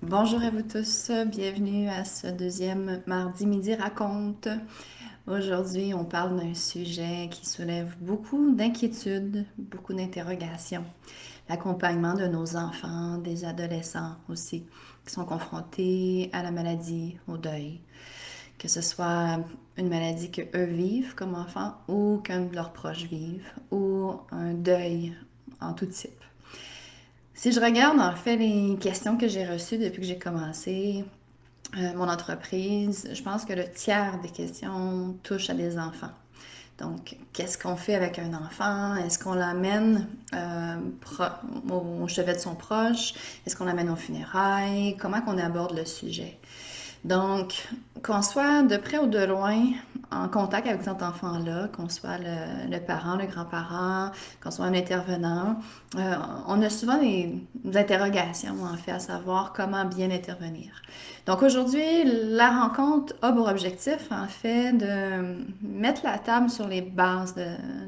Bonjour à vous tous, bienvenue à ce deuxième mardi midi raconte. Aujourd'hui, on parle d'un sujet qui soulève beaucoup d'inquiétudes, beaucoup d'interrogations. L'accompagnement de nos enfants, des adolescents aussi, qui sont confrontés à la maladie, au deuil. Que ce soit une maladie que eux vivent comme enfants ou qu'un de leurs proches vivent, ou un deuil en tout type. Si je regarde en fait les questions que j'ai reçues depuis que j'ai commencé mon entreprise, je pense que le tiers des questions touchent à des enfants. Donc, qu'est-ce qu'on fait avec un enfant? Est-ce qu'on l'amène au chevet de son proche? Est-ce qu'on l'amène aux funérailles? Comment qu'on aborde le sujet? Donc, qu'on soit de près ou de loin en contact avec cet enfant-là, qu'on soit le parent, le grand-parent, qu'on soit un intervenant, on a souvent des interrogations, en fait, à savoir comment bien intervenir. Donc aujourd'hui, la rencontre a pour objectif, en fait, de mettre la table sur les bases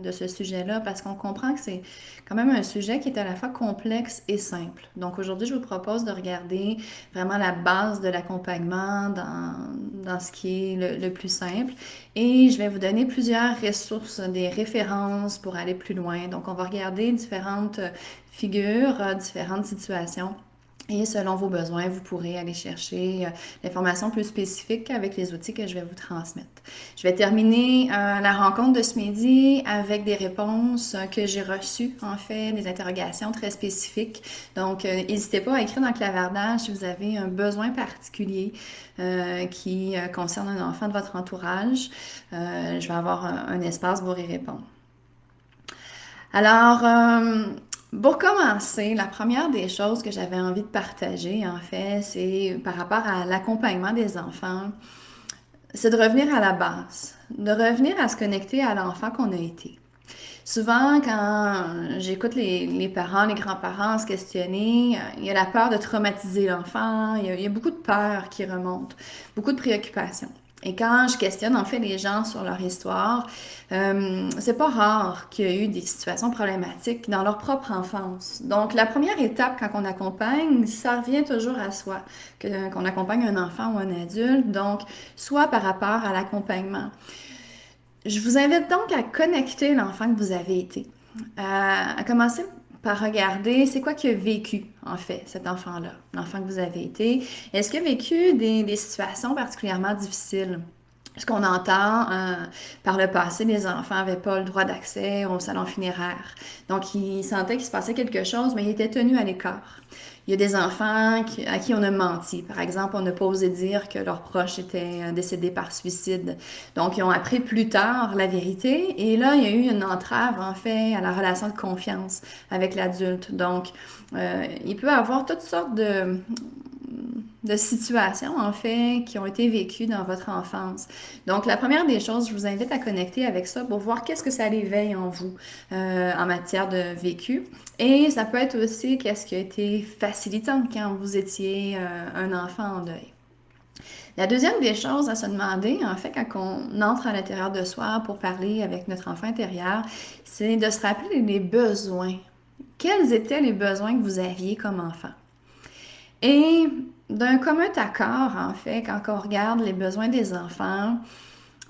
de ce sujet-là, parce qu'on comprend que c'est quand même un sujet qui est à la fois complexe et simple. Donc aujourd'hui, je vous propose de regarder vraiment la base de l'accompagnement dans ce qui est le plus simple. Et je vais vous donner plusieurs ressources, des références pour aller plus loin. Donc on va regarder différentes figures, différentes situations. Et selon vos besoins, vous pourrez aller chercher l'information plus spécifique avec les outils que je vais vous transmettre. Je vais terminer la rencontre de ce midi avec des réponses que j'ai reçues, en fait, des interrogations très spécifiques. Donc, n'hésitez pas à écrire dans le clavardage si vous avez un besoin particulier qui concerne un enfant de votre entourage. Je vais avoir un espace pour y répondre. Alors, pour commencer, la première des choses que j'avais envie de partager, en fait, c'est par rapport à l'accompagnement des enfants, c'est de revenir à la base, de revenir à se connecter à l'enfant qu'on a été. Souvent, quand j'écoute les parents, les grands-parents se questionner, il y a la peur de traumatiser l'enfant, il y a beaucoup de peur qui remonte, beaucoup de préoccupations. Et quand je questionne en fait les gens sur leur histoire, c'est pas rare qu'il y ait eu des situations problématiques dans leur propre enfance. Donc la première étape quand on accompagne, ça revient toujours à soi, qu'on accompagne un enfant ou un adulte, donc soit par rapport à l'accompagnement. Je vous invite donc à connecter l'enfant que vous avez été, à commencer par regarder c'est quoi qu'il a vécu, en fait, cet enfant-là, l'enfant que vous avez été. Est-ce qu'il a vécu des situations particulièrement difficiles? Ce qu'on entend par le passé, les enfants n'avaient pas le droit d'accès au salon funéraire. Donc, ils sentaient qu'il se passait quelque chose, mais ils étaient tenus à l'écart. Il y a des enfants à qui on a menti. Par exemple, on n'a pas osé dire que leur proche était décédé par suicide. Donc, ils ont appris plus tard la vérité. Et là, il y a eu une entrave, en fait, à la relation de confiance avec l'adulte. Donc, il peut y avoir toutes sortes de situations, en fait, qui ont été vécues dans votre enfance. Donc, la première des choses, je vous invite à connecter avec ça pour voir qu'est-ce que ça l'éveille en vous en matière de vécu. Et ça peut être aussi qu'est-ce qui a été facilitant quand vous étiez un enfant en deuil. La deuxième des choses à se demander, en fait, quand on entre à l'intérieur de soi pour parler avec notre enfant intérieur, c'est de se rappeler les besoins. Quels étaient les besoins que vous aviez comme enfant? Et d'un commun accord, en fait, quand on regarde les besoins des enfants,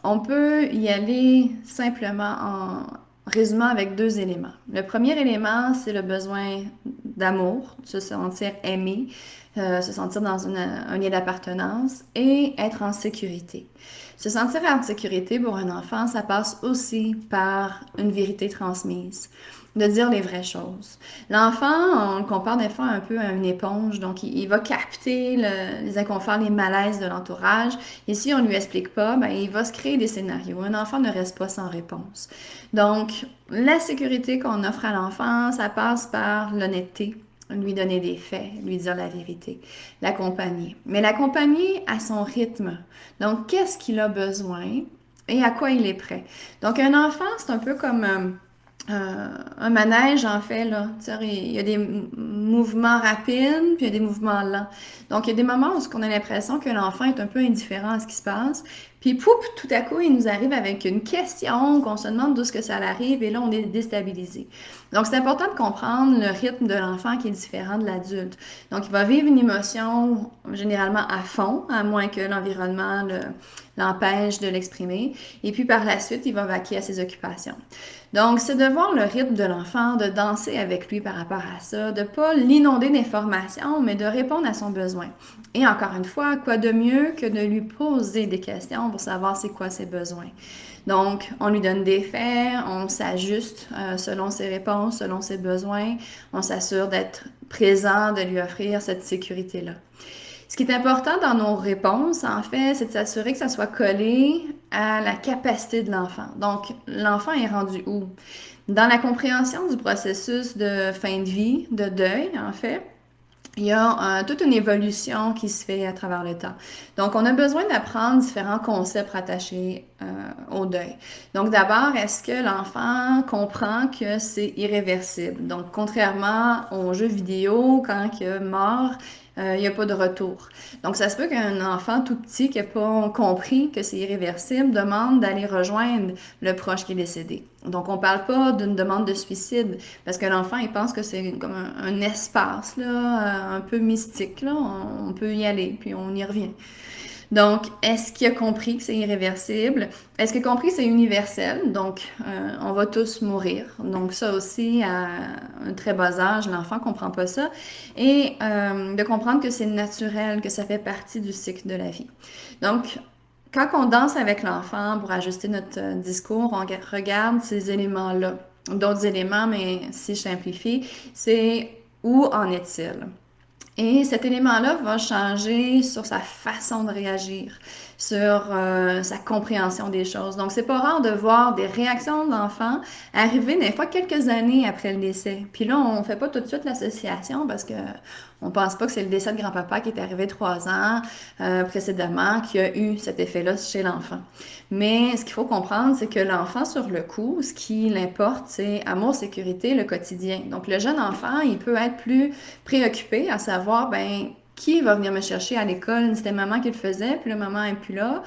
on peut y aller simplement en résumant avec deux éléments. Le premier élément, c'est le besoin d'amour, se sentir aimé, se sentir dans un lien d'appartenance et être en sécurité. Se sentir en sécurité pour un enfant, ça passe aussi par une vérité transmise, de dire les vraies choses. L'enfant, on le compare des fois un peu à une éponge, donc il va capter les inconforts, les malaises de l'entourage, et si on ne lui explique pas, ben, il va se créer des scénarios. Un enfant ne reste pas sans réponse. Donc, la sécurité qu'on offre à l'enfant, ça passe par l'honnêteté, lui donner des faits, lui dire la vérité, l'accompagner. Mais l'accompagner à son rythme. Donc, qu'est-ce qu'il a besoin et à quoi il est prêt. Donc, un enfant, c'est un peu comme un manège, en fait, là. Tu sais, il y a des mouvements rapides, puis il y a des mouvements lents. Donc, il y a des moments où on a l'impression que l'enfant est un peu indifférent à ce qui se passe. Puis, pouf, tout à coup, il nous arrive avec une question, qu'on se demande d'où est-ce que ça arrive, et là, on est déstabilisé. Donc, c'est important de comprendre le rythme de l'enfant qui est différent de l'adulte. Donc, il va vivre une émotion généralement à fond, à moins que l'environnement l'empêche de l'exprimer. Et puis, par la suite, il va vaquer à ses occupations. Donc, c'est de voir le rythme de l'enfant, de danser avec lui par rapport à ça, de ne pas l'inonder d'informations, mais de répondre à son besoin. Et encore une fois, quoi de mieux que de lui poser des questions pour savoir c'est quoi ses besoins. Donc, on lui donne des faits, on s'ajuste selon ses réponses, selon ses besoins, on s'assure d'être présent, de lui offrir cette sécurité-là. Ce qui est important dans nos réponses, en fait, c'est de s'assurer que ça soit collé à la capacité de l'enfant. Donc, l'enfant est rendu où? Dans la compréhension du processus de fin de vie, de deuil, en fait, il y a toute une évolution qui se fait à travers le temps. Donc, on a besoin d'apprendre différents concepts rattachés au deuil. Donc, d'abord, est-ce que l'enfant comprend que c'est irréversible? Donc, contrairement aux jeux vidéo, quand il est mort, il n'y a pas de retour. Donc, ça se peut qu'un enfant tout petit qui n'a pas compris que c'est irréversible demande d'aller rejoindre le proche qui est décédé. Donc, on ne parle pas d'une demande de suicide parce que l'enfant, il pense que c'est comme un espace là, un peu mystique. Là. On peut y aller, puis on y revient. Donc, est-ce qu'il a compris que c'est irréversible? Est-ce qu'il a compris que c'est universel? Donc, on va tous mourir. Donc, ça aussi, à un très bas âge, l'enfant ne comprend pas ça. Et de comprendre que c'est naturel, que ça fait partie du cycle de la vie. Donc, quand on danse avec l'enfant pour ajuster notre discours, on regarde ces éléments-là. D'autres éléments, mais si je simplifie, c'est où en est-il? Et cet élément-là va changer sur sa façon de réagir, sur sa compréhension des choses. Donc, c'est pas rare de voir des réactions de l'enfant arriver des fois quelques années après le décès. Puis là, on fait pas tout de suite l'association parce que on pense pas que c'est le décès de grand-papa qui est arrivé 3 ans précédemment qui a eu cet effet-là chez l'enfant. Mais ce qu'il faut comprendre, c'est que l'enfant, sur le coup, ce qui l'importe, c'est amour, sécurité, le quotidien. Donc, le jeune enfant, il peut être plus préoccupé à savoir, ben, qui va venir me chercher à l'école? C'était maman qui le faisait, puis le maman n'est plus là.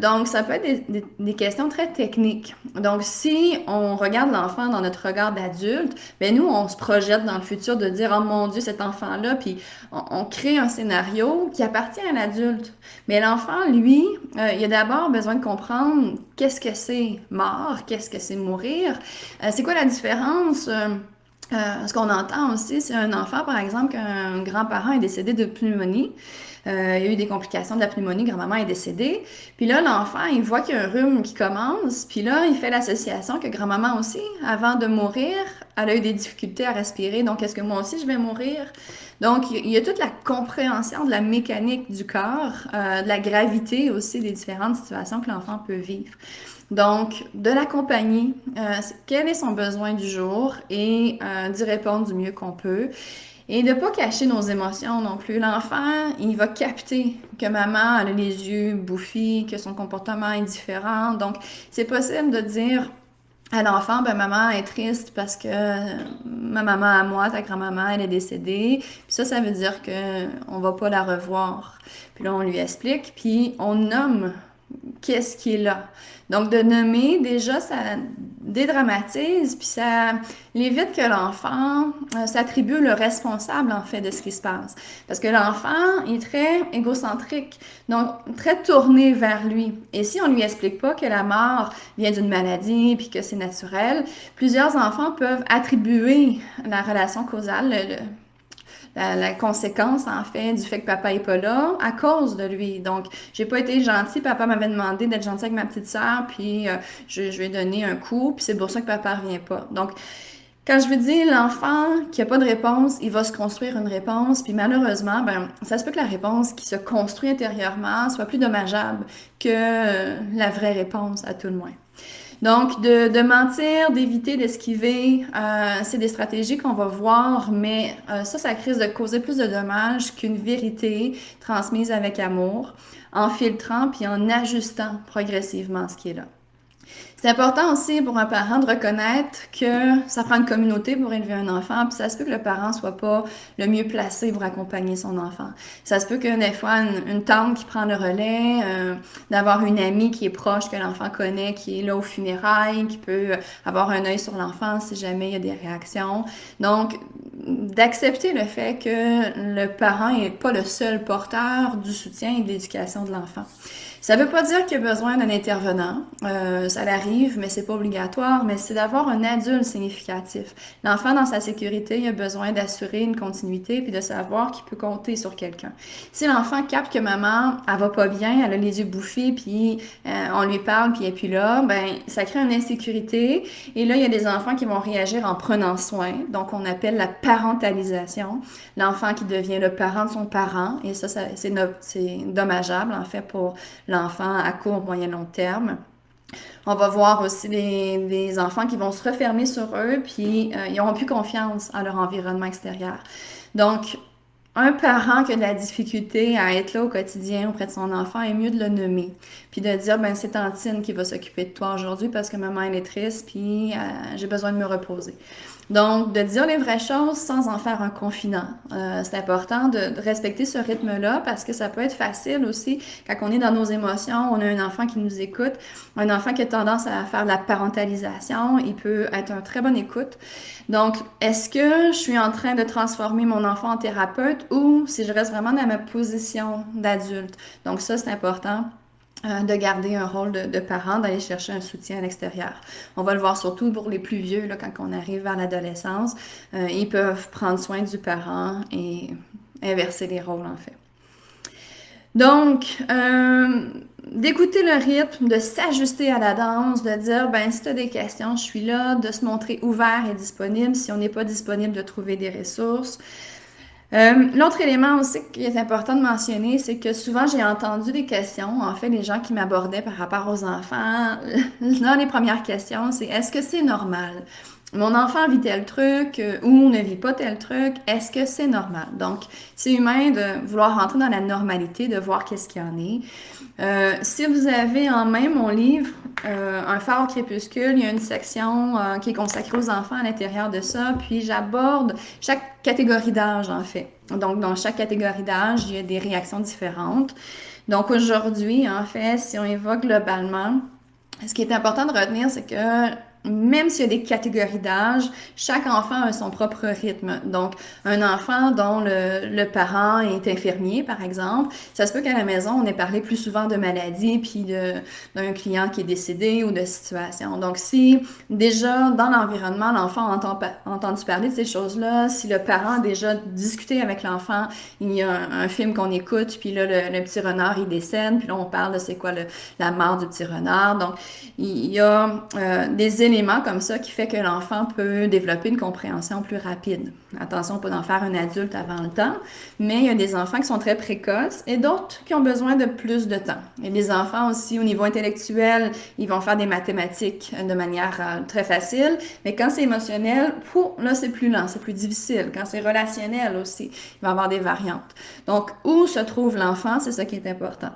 Donc, ça peut être des questions très techniques. Donc, si on regarde l'enfant dans notre regard d'adulte, ben nous, on se projette dans le futur de dire, oh mon Dieu, cet enfant-là, puis on crée un scénario qui appartient à l'adulte. Mais l'enfant, lui, il a d'abord besoin de comprendre qu'est-ce que c'est mort, qu'est-ce que c'est mourir, c'est quoi la différence. Ce qu'on entend aussi, c'est un enfant, par exemple, qu'un grand-parent est décédé de pneumonie. Il y a eu des complications de la pneumonie, grand-maman est décédée. Puis là, l'enfant, il voit qu'il y a un rhume qui commence. Puis là, il fait l'association que grand-maman aussi, avant de mourir, elle a eu des difficultés à respirer. Donc, est-ce que moi aussi, je vais mourir? Donc, il y a toute la compréhension de la mécanique du corps, de la gravité aussi des différentes situations que l'enfant peut vivre. Donc, de l'accompagner, quel est son besoin du jour et d'y répondre du mieux qu'on peut. Et de ne pas cacher nos émotions non plus. L'enfant, il va capter que maman elle a les yeux bouffis, que son comportement est différent. Donc, c'est possible de dire à l'enfant, ben maman est triste parce que ma maman à moi, ta grand-maman, elle est décédée. Puis ça veut dire qu'on va pas la revoir. Puis là, on lui explique, puis on nomme qu'est-ce qui est là. Donc, de nommer, déjà, ça dédramatise, puis ça évite que l'enfant s'attribue le responsable, en fait, de ce qui se passe. Parce que l'enfant est très égocentrique, donc très tourné vers lui. Et si on ne lui explique pas que la mort vient d'une maladie, puis que c'est naturel, plusieurs enfants peuvent attribuer la relation causale, la conséquence, en fait, du fait que papa est pas là à cause de lui. Donc, j'ai pas été gentille. Papa m'avait demandé d'être gentille avec ma petite sœur, puis je lui ai donné un coup, puis c'est pour ça que papa revient pas. Donc, quand je veux dire l'enfant qui a pas de réponse, il va se construire une réponse, puis malheureusement, ben, ça se peut que la réponse qui se construit intérieurement soit plus dommageable que la vraie réponse, à tout le moins. Donc, de mentir, d'éviter, d'esquiver, c'est des stratégies qu'on va voir, mais ça risque de causer plus de dommages qu'une vérité transmise avec amour, en filtrant puis en ajustant progressivement ce qui est là. C'est important aussi pour un parent de reconnaître que ça prend une communauté pour élever un enfant, puis ça se peut que le parent soit pas le mieux placé pour accompagner son enfant. Ça se peut que des fois, une tante qui prend le relais, d'avoir une amie qui est proche, que l'enfant connaît, qui est là aux funérailles, qui peut avoir un œil sur l'enfant si jamais il y a des réactions. Donc, d'accepter le fait que le parent n'est pas le seul porteur du soutien et de l'éducation de l'enfant. Ça ne veut pas dire qu'il y a besoin d'un intervenant. Ça arrive, mais c'est pas obligatoire. Mais c'est d'avoir un adulte significatif. L'enfant, dans sa sécurité, il a besoin d'assurer une continuité puis de savoir qu'il peut compter sur quelqu'un. Si l'enfant capte que maman, elle va pas bien, elle a les yeux bouffés, puis on lui parle, puis elle est plus là, ben ça crée une insécurité. Et là, il y a des enfants qui vont réagir en prenant soin. Donc, on appelle la parentalisation. L'enfant qui devient le parent de son parent. Et ça c'est dommageable, en fait, pour l'enfant à court, moyen, long terme. On va voir aussi des enfants qui vont se refermer sur eux, puis ils n'auront plus confiance en leur environnement extérieur. Donc, un parent qui a de la difficulté à être là au quotidien auprès de son enfant, est mieux de le nommer. Puis de dire, ben c'est Tantine qui va s'occuper de toi aujourd'hui parce que maman elle est triste, puis j'ai besoin de me reposer. Donc, de dire les vraies choses sans en faire un confident. C'est important de respecter ce rythme-là parce que ça peut être facile aussi quand on est dans nos émotions, on a un enfant qui nous écoute, un enfant qui a tendance à faire de la parentalisation, il peut être un très bon écoute. Donc, est-ce que je suis en train de transformer mon enfant en thérapeute ou si je reste vraiment dans ma position d'adulte? Donc, ça, c'est important de garder un rôle de parent, d'aller chercher un soutien à l'extérieur. On va le voir surtout pour les plus vieux, là, quand on arrive vers l'adolescence. Ils peuvent prendre soin du parent et inverser les rôles, en fait. Donc, d'écouter le rythme, de s'ajuster à la danse, de dire, ben, si tu as des questions, je suis là, de se montrer ouvert et disponible. Si on n'est pas disponible, de trouver des ressources. L'autre élément aussi qui est important de mentionner, c'est que souvent j'ai entendu des questions, en fait, les gens qui m'abordaient par rapport aux enfants. Dans les premières questions, c'est est-ce que c'est normal? Mon enfant vit tel truc ou ne vit pas tel truc, est-ce que c'est normal? Donc, c'est humain de vouloir rentrer dans la normalité, de voir qu'est-ce qu'il y en est. Si vous avez en main mon livre, Un phare au crépuscule, il y a une section qui est consacrée aux enfants à l'intérieur de ça, puis j'aborde chaque catégorie d'âge en fait. Donc, dans chaque catégorie d'âge, il y a des réactions différentes. Donc, aujourd'hui, en fait, si on évoque globalement, ce qui est important de retenir, c'est que même s'il y a des catégories d'âge, chaque enfant a son propre rythme. Donc, un enfant dont le parent est infirmier, par exemple, ça se peut qu'à la maison, on ait parlé plus souvent de maladie, puis d'un client qui est décédé ou de situation. Donc, si déjà dans l'environnement, l'enfant a entendu parler de ces choses-là, si le parent a déjà discuté avec l'enfant, il y a un film qu'on écoute, puis là, le petit renard, il décède, puis là, on parle de c'est quoi la mort du petit renard. Donc, il y a des éléments comme ça qui fait que l'enfant peut développer une compréhension plus rapide. Attention, pas d'en faire un adulte avant le temps, mais il y a des enfants qui sont très précoces et d'autres qui ont besoin de plus de temps. Il y a des enfants aussi au niveau intellectuel, ils vont faire des mathématiques de manière très facile, mais quand c'est émotionnel, là c'est plus lent, c'est plus difficile. Quand c'est relationnel aussi, il va y avoir des variantes. Donc, où se trouve l'enfant, c'est ça qui est important.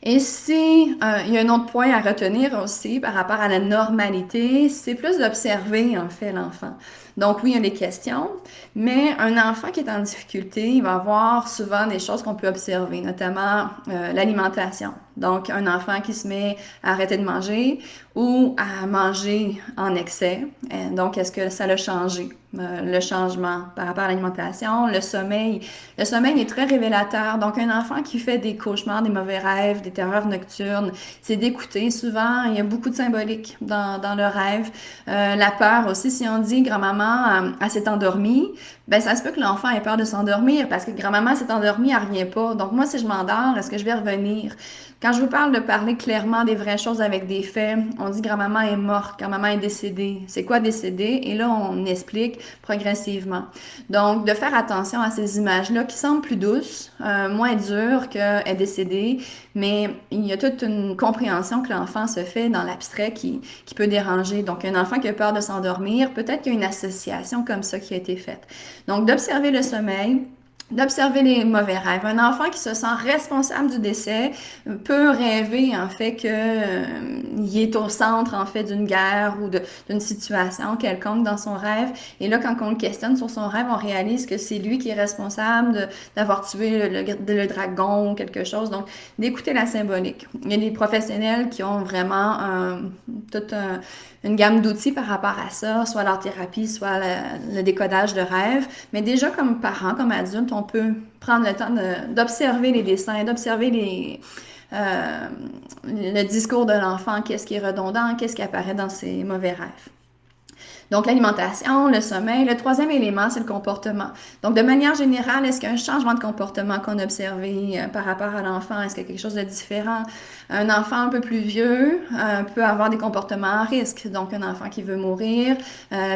Et si il y a un autre point à retenir aussi par rapport à la normalité, c'est plus d'observer en fait l'enfant. Donc oui, il y a des questions, mais un enfant qui est en difficulté, il va avoir souvent des choses qu'on peut observer, notamment l'alimentation. Donc un enfant qui se met à arrêter de manger ou à manger en excès. Donc est-ce que ça l'a changé? Le changement par rapport à l'alimentation, le sommeil. Le sommeil est très révélateur. Donc, un enfant qui fait des cauchemars, des mauvais rêves, des terreurs nocturnes, c'est d'écouter. Souvent, il y a beaucoup de symbolique dans le rêve. La peur aussi, si on dit grand-maman, elle s'est endormie, ben ça se peut que l'enfant ait peur de s'endormir parce que grand-maman s'est endormie, elle revient pas. Donc, moi, si je m'endors, est-ce que je vais revenir? Quand je vous parle de parler clairement des vraies choses avec des faits, on dit grand-maman est morte, grand-maman est décédée. C'est quoi décédée? Et là, on explique progressivement. Donc, de faire attention à ces images-là qui semblent plus douces, moins dures qu'elle est décédée, mais il y a toute une compréhension que l'enfant se fait dans l'abstrait qui peut déranger. Donc, un enfant qui a peur de s'endormir, peut-être qu'il y a une association comme ça qui a été faite. Donc, d'observer le sommeil, d'observer les mauvais rêves. Un enfant qui se sent responsable du décès peut rêver en fait que il est au centre en fait d'une guerre ou d'une situation quelconque dans son rêve. Et là, quand on le questionne sur son rêve, on réalise que c'est lui qui est responsable d'avoir tué le dragon ou quelque chose. Donc, d'écouter la symbolique. Il y a des professionnels qui ont vraiment toute une gamme d'outils par rapport à ça, soit l'art thérapie, soit le décodage de rêves. Mais déjà, comme parent, comme adulte, on peut prendre le temps d'observer les dessins, d'observer le discours de l'enfant, qu'est-ce qui est redondant, qu'est-ce qui apparaît dans ses mauvais rêves. Donc, l'alimentation, le sommeil. Le troisième élément, c'est le comportement. Donc, de manière générale, est-ce qu'il y a un changement de comportement qu'on a observé par rapport à l'enfant? Est-ce qu'il y a quelque chose de différent? Un enfant un peu plus vieux peut avoir des comportements à risque. Donc, un enfant qui veut mourir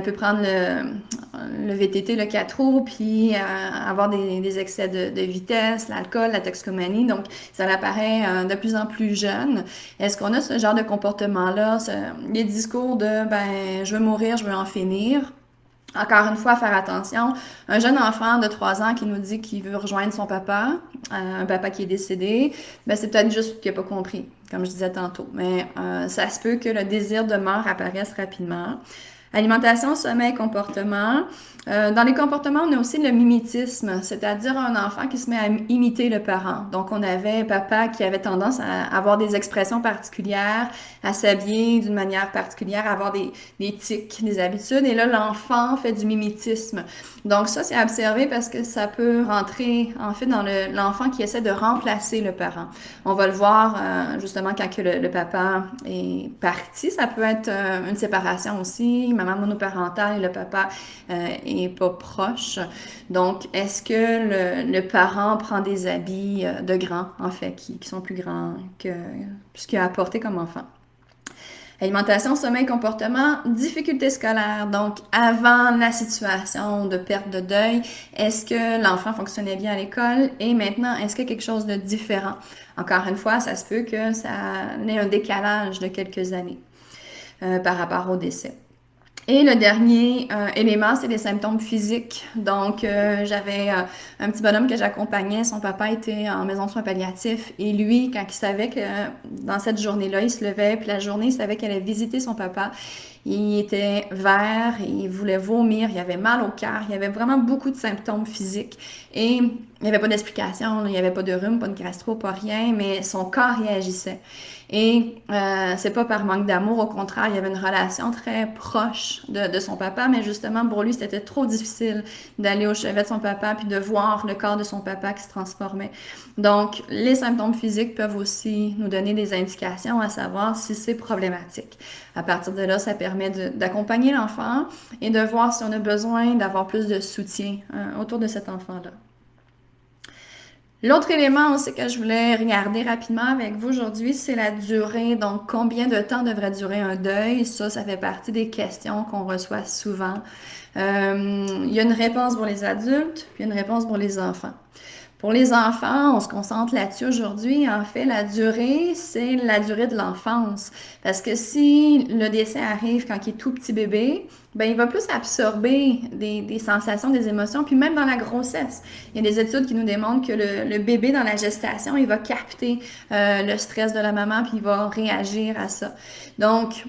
peut prendre le VTT, le 4 roues, puis avoir des excès de vitesse, l'alcool, la toxicomanie. Donc, ça apparaît de plus en plus jeune. Est-ce qu'on a ce genre de comportement-là? Les discours de ben, je veux mourir, je veux en finir. Encore une fois, faire attention. Un jeune enfant de 3 ans qui nous dit qu'il veut rejoindre son papa, un papa qui est décédé, ben c'est peut-être juste qu'il n'a pas compris, comme je disais tantôt. Mais ça se peut que le désir de mort apparaisse rapidement. Alimentation, sommeil, comportement. Dans les comportements, on a aussi le mimétisme, c'est-à-dire un enfant qui se met à imiter le parent. Donc, on avait papa qui avait tendance à avoir des expressions particulières, à s'habiller d'une manière particulière, à avoir des tics, des habitudes. Et là, l'enfant fait du mimétisme. Donc, ça, c'est à observer parce que ça peut rentrer, en fait, dans l'enfant qui essaie de remplacer le parent. On va le voir, justement, quand que le papa est parti. Ça peut être une séparation aussi, maman monoparentale et le papa est pas proche. Donc, est-ce que le parent prend des habits de grands, en fait, qui sont plus grands que ce qu'il a apporté comme enfant? Alimentation, sommeil, comportement, difficultés scolaires. Donc, avant la situation de perte de deuil, est-ce que l'enfant fonctionnait bien à l'école? Et maintenant, est-ce qu'il y a quelque chose de différent? Encore une fois, ça se peut que ça ait un décalage de quelques années par rapport au décès. Et le dernier élément, c'est les symptômes physiques. Donc, j'avais un petit bonhomme que j'accompagnais. Son papa était en maison de soins palliatifs. Et lui, quand il savait que dans cette journée-là, il se levait, puis la journée, il savait qu'elle allait visiter son papa, il était vert, il voulait vomir, il avait mal au cœur, il y avait vraiment beaucoup de symptômes physiques. Et il n'y avait pas d'explication, il n'y avait pas de rhume, pas de gastro, pas rien, mais son corps réagissait. Et c'est pas par manque d'amour, au contraire, il y avait une relation très proche de son papa, mais justement pour lui, c'était trop difficile d'aller au chevet de son papa puis de voir le corps de son papa qui se transformait. Donc, les symptômes physiques peuvent aussi nous donner des indications à savoir si c'est problématique. À partir de là, ça permet d'accompagner l'enfant et de voir si on a besoin d'avoir plus de soutien autour de cet enfant-là. L'autre élément aussi que je voulais regarder rapidement avec vous aujourd'hui, c'est la durée. Donc, combien de temps devrait durer un deuil? Ça fait partie des questions qu'on reçoit souvent. Il y a une réponse pour les adultes, puis une réponse pour les enfants. Pour les enfants, on se concentre là-dessus aujourd'hui. En fait, la durée, c'est la durée de l'enfance. Parce que si le décès arrive quand il est tout petit bébé, ben il va plus absorber des sensations, des émotions, puis même dans la grossesse. Il y a des études qui nous démontrent que le bébé dans la gestation, il va capter le stress de la maman, puis il va réagir à ça. Donc,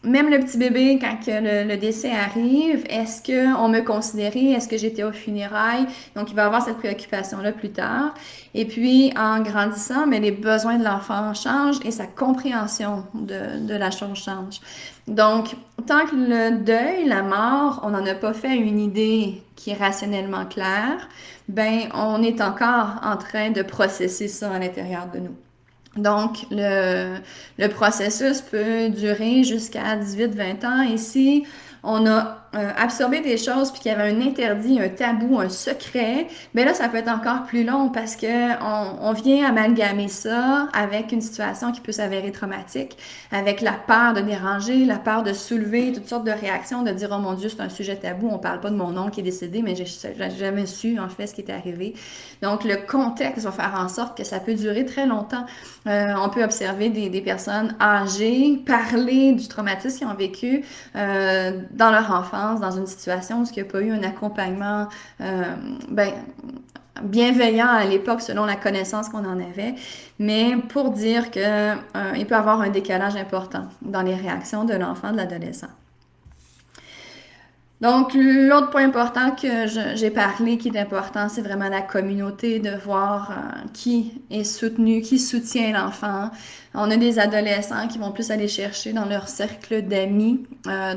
même le petit bébé, quand que le décès arrive, est-ce qu'on me considérait, est-ce que j'étais aux funérailles? Donc, il va avoir cette préoccupation-là plus tard. Et puis, en grandissant, mais les besoins de l'enfant changent et sa compréhension de la chose change. Donc, tant que le deuil, la mort, on n'en a pas fait une idée qui est rationnellement claire, ben, on est encore en train de processer ça à l'intérieur de nous. Donc, le processus peut durer jusqu'à 18-20 ans. Et si on a absorbé des choses puis qu'il y avait un interdit, un tabou, un secret, bien là, ça peut être encore plus long parce que on vient amalgamer ça avec une situation qui peut s'avérer traumatique, avec la peur de déranger, la peur de soulever toutes sortes de réactions, de dire « Oh mon Dieu, c'est un sujet tabou, on parle pas de mon oncle qui est décédé, mais j'ai jamais su en fait ce qui était arrivé. » Donc, le contexte va faire en sorte que ça peut durer très longtemps. On peut observer des personnes âgées parler du traumatisme qu'ils ont vécu dans leur enfance, dans une situation où il n'y a pas eu un accompagnement bienveillant à l'époque selon la connaissance qu'on en avait, mais pour dire que il peut y avoir un décalage important dans les réactions de l'enfant, de l'adolescent. Donc, l'autre point important que j'ai parlé, qui est important, c'est vraiment la communauté, de voir qui est soutenu, qui soutient l'enfant. On a des adolescents qui vont plus aller chercher dans leur cercle d'amis.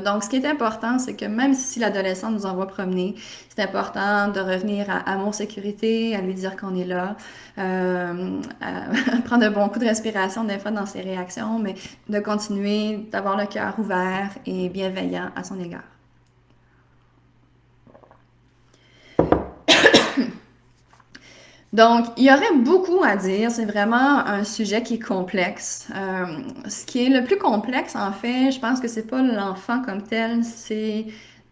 Donc, ce qui est important, c'est que même si l'adolescent nous envoie promener, c'est important de revenir à amour, sécurité, à lui dire qu'on est là, à prendre un bon coup de respiration des fois dans ses réactions, mais de continuer d'avoir le cœur ouvert et bienveillant à son égard. Donc, il y aurait beaucoup à dire. C'est vraiment un sujet qui est complexe. Ce qui est le plus complexe, en fait, je pense que c'est pas l'enfant comme tel, c'est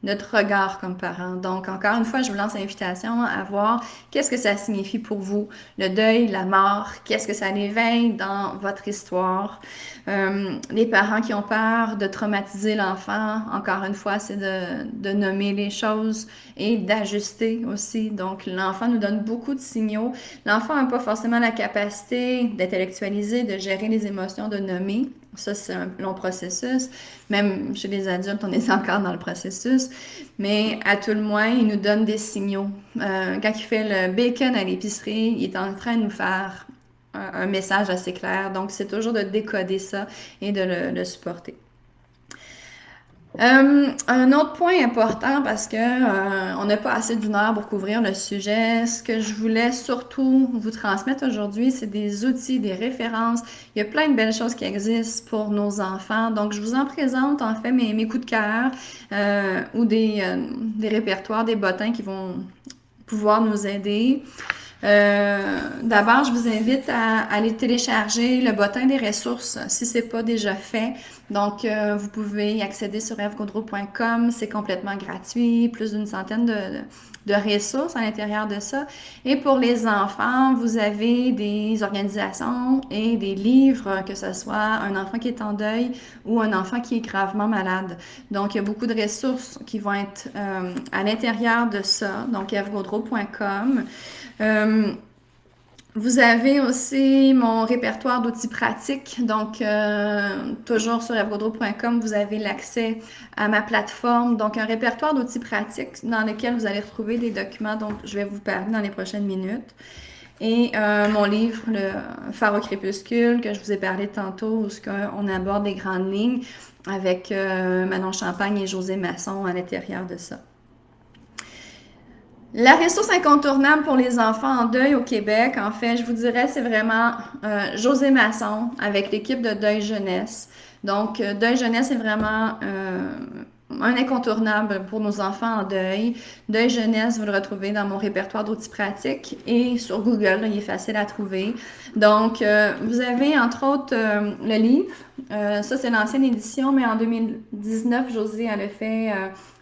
notre regard comme parent. Donc, encore une fois, je vous lance l'invitation à voir qu'est-ce que ça signifie pour vous, le deuil, la mort, qu'est-ce que ça éveille dans votre histoire. Les parents qui ont peur de traumatiser l'enfant, encore une fois, c'est de nommer les choses et d'ajuster aussi. Donc, l'enfant nous donne beaucoup de signaux. L'enfant n'a pas forcément la capacité d'intellectualiser, de gérer les émotions, de nommer. Ça, c'est un long processus. Même chez les adultes, on est encore dans le processus. Mais à tout le moins, il nous donne des signaux. Quand il fait le bacon à l'épicerie, il est en train de nous faire un message assez clair. Donc, c'est toujours de décoder ça et de le supporter. Un autre point important parce que on n'a pas assez d'une heure pour couvrir le sujet. Ce que je voulais surtout vous transmettre aujourd'hui, c'est des outils, des références. Il y a plein de belles choses qui existent pour nos enfants. Donc, je vous en présente en fait mes coups de cœur ou des répertoires, des bottins qui vont pouvoir nous aider. D'abord, je vous invite à aller télécharger le bottin des ressources si c'est pas déjà fait. Donc, vous pouvez y accéder sur evgodreau.com. C'est complètement gratuit, plus d'une centaine de ressources à l'intérieur de ça. Et pour les enfants, vous avez des organisations et des livres, que ce soit un enfant qui est en deuil ou un enfant qui est gravement malade. Donc, il y a beaucoup de ressources qui vont être à l'intérieur de ça. Donc, evgodreau.com. Vous avez aussi mon répertoire d'outils pratiques. Donc, toujours sur evgodreau.com, vous avez l'accès à ma plateforme. Donc, un répertoire d'outils pratiques dans lequel vous allez retrouver des documents dont je vais vous parler dans les prochaines minutes. Et mon livre, le Phare au crépuscule, que je vous ai parlé tantôt, où on aborde des grandes lignes avec Manon Champagne et José Masson à l'intérieur de ça. La ressource incontournable pour les enfants en deuil au Québec, en fait, je vous dirais, c'est vraiment José Masson avec l'équipe de Deuil Jeunesse. Donc, Deuil Jeunesse est vraiment un incontournable pour nos enfants en deuil. Deuil Jeunesse, vous le retrouvez dans mon répertoire d'outils pratiques et sur Google, là, il est facile à trouver. Donc, vous avez entre autres le livre. Ça, c'est l'ancienne édition, mais en 2019, José, elle a fait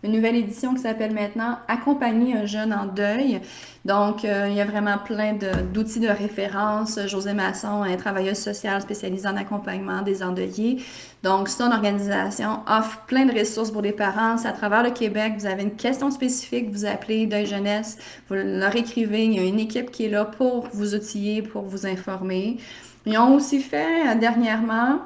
une nouvelle édition qui s'appelle maintenant Accompagner un jeune en deuil. Donc, il y a vraiment plein d'outils de référence. José Masson est travailleuse sociale spécialisée en accompagnement des endeuillés. Donc, son organisation offre plein de ressources pour les parents. C'est à travers le Québec. Vous avez une question spécifique, vous appelez Deuil Jeunesse, vous leur écrivez. Il y a une équipe qui est là pour vous outiller, pour vous informer. Ils ont aussi fait dernièrement